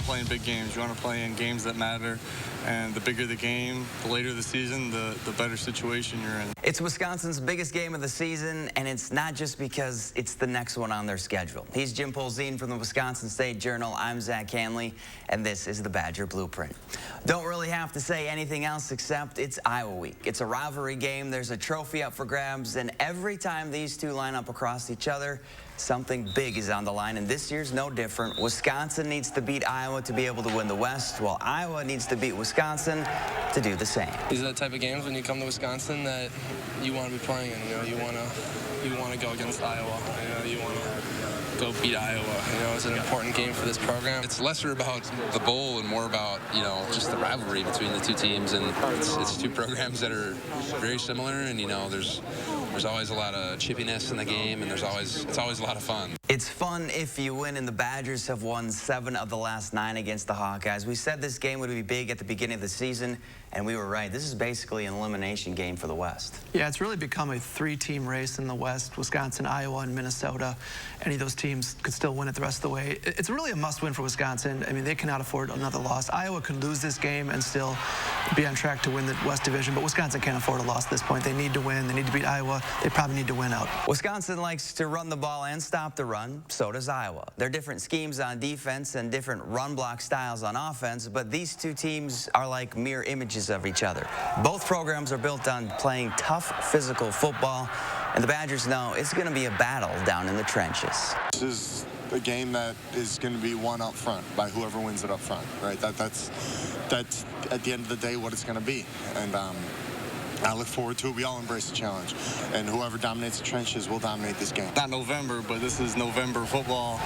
to play in big games. You want to play in games that matter. And the bigger the game, the later the season, the better situation you're in. It's Wisconsin's biggest game of the season, and it's not just because it's the next one on their schedule. He's Jim Polzine from the Wisconsin State Journal. I'm Zach Hanley, and this is the Badger Blueprint. Don't really have to say anything else except it's Iowa week. It's a rivalry game. There's a trophy up for grabs, and every time these two line up across each other, something big is on the line, and this year's no different. Wisconsin needs to beat Iowa to be able to win the West, while Iowa needs to beat Wisconsin to do the same. These are the type of games when you come to Wisconsin that you want to be playing in. You know, you want to go against Iowa. You know, you want to go beat Iowa. You know, it's an important game for this program. It's lesser about the bowl and more about, you know, just the rivalry between the two teams, and it's two programs that are very similar, and you know, there's always a lot of chippiness in the game, and it's always a lot of fun. It's fun if you win, and the Badgers have won 7 of the last 9 against the Hawkeyes. We said this game would be big at the beginning of the season, and we were right. This is basically an elimination game for the West. Yeah, it's really become a 3-team race in the West: Wisconsin, Iowa, and Minnesota. Any of those teams could still win it the rest of the way. It's really a must-win for Wisconsin. I mean, they cannot afford another loss. Iowa could lose this game and still be on track to win the West Division, but Wisconsin can't afford a loss at this point. They need to win. They need to beat Iowa. They probably need to win out. Wisconsin likes to run the ball and stop the run. So does Iowa. They're different schemes on defense and different run block styles on offense, but these two teams are like mirror images of each other. Both programs are built on playing tough, physical football, and the Badgers know it's going to be a battle down in the trenches. This is a game that is going to be won up front by whoever wins it up front, right? That's at the end of the day what it's going to be, and I look forward to it. We all embrace the challenge, and whoever dominates the trenches will dominate this game. Not November, but this is November football.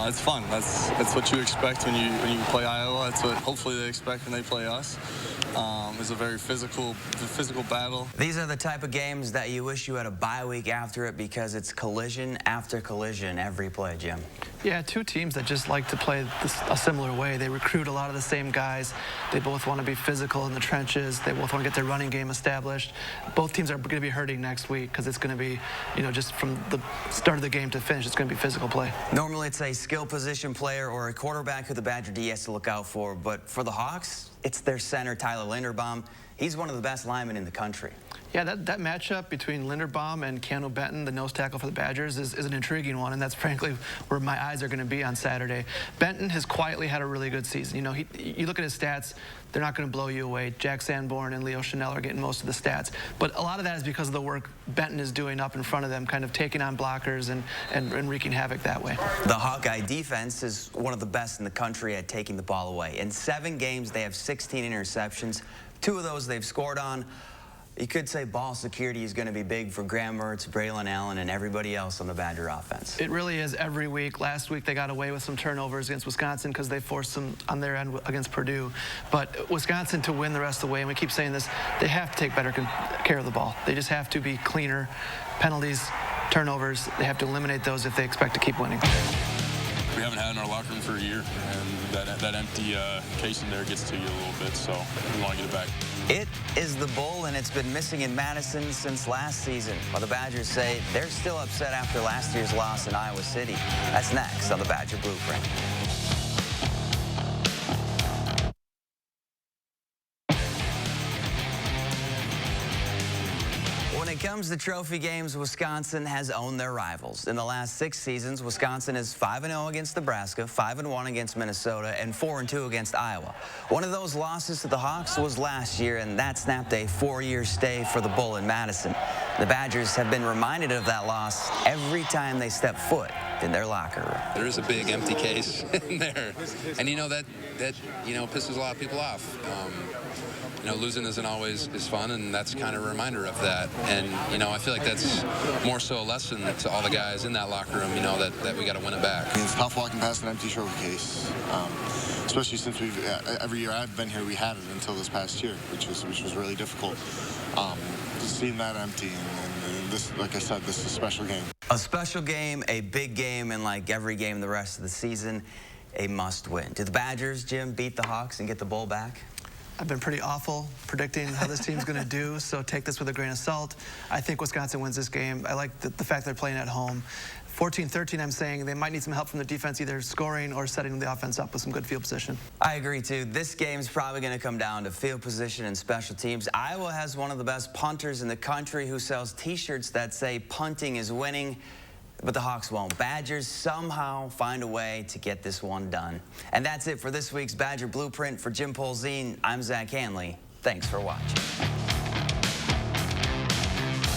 It's fun. That's what you expect when you play Iowa. That's what hopefully they expect when they play us. It's a very physical battle. These are the type of games that you wish you had a bye week after it, because it's collision after collision every play, Jim. Yeah, two teams that just like to play a similar way. They recruit a lot of the same guys. They both want to be physical in the trenches. They both want to get their running game established. Both teams are going to be hurting next week because it's going to be, you know, just from the start of the game to finish, it's going to be physical play. Normally it's a skill position player or a quarterback who the Badger D has to look out for, but for the Hawks, it's their center, Tyler Linderbaum. He's one of the best linemen in the country. Yeah, that matchup between Linderbaum and Keanu Benton, the nose tackle for the Badgers, is an intriguing one, and that's frankly where my eyes are going to be on Saturday. Benton has quietly had a really good season. You know, you look at his stats, they're not going to blow you away. Jack Sanborn and Leo Chanel are getting most of the stats, but a lot of that is because of the work Benton is doing up in front of them, kind of taking on blockers and wreaking havoc that way. The Hawkeye defense is one of the best in the country at taking the ball away. In 7 games, they have 16 interceptions. 2 of those they've scored on. You could say ball security is going to be big for Graham Mertz, Braylon Allen, and everybody else on the Badger offense. It really is every week. Last week they got away with some turnovers against Wisconsin because they forced them on their end against Purdue. But Wisconsin, to win the rest of the way, and we keep saying this, they have to take better care of the ball. They just have to be cleaner. Penalties, turnovers, they have to eliminate those if they expect to keep winning. We haven't had in our locker room for a year, and that empty case in there gets to you a little bit, so we want to get it back. It is the bull, and it's been missing in Madison since last season. While the Badgers say they're still upset after last year's loss in Iowa City. That's next on the Badger Blueprint. When it comes to trophy games, Wisconsin has owned their rivals. In the last 6 seasons, Wisconsin is 5-0 against Nebraska, 5-1 against Minnesota, and 4-2 against Iowa. One of those losses to the Hawks was last year, and that snapped a 4-year stay for the Bull in Madison. The Badgers have been reminded of that loss every time they step foot in their locker room. There is a big empty case in there, and you know that pisses a lot of people off. You know, losing isn't always fun, and that's kind of a reminder of that. And, you know, I feel like that's more so a lesson to all the guys in that locker room, you know, that we got to win it back. It's tough walking past an empty trophy case, especially since every year I've been here, we had it until this past year, which was really difficult. Just seeing that empty, and this, like I said, this is a special game. A special game, a big game, and like every game the rest of the season, a must-win. Do the Badgers, Jim, beat the Hawks and get the Bull back? I've been pretty awful predicting how this team's going to do, so take this with a grain of salt. I think Wisconsin wins this game. I like the fact they're playing at home. 14-13, I'm saying they might need some help from the defense, either scoring or setting the offense up with some good field position. I agree, too. This game's probably going to come down to field position and special teams. Iowa has one of the best punters in the country who sells T-shirts that say punting is winning, but the Hawks won't. Badgers somehow find a way to get this one done. And that's it for this week's Badger Blueprint. For Jim Polzine, I'm Zach Hanley. Thanks for watching.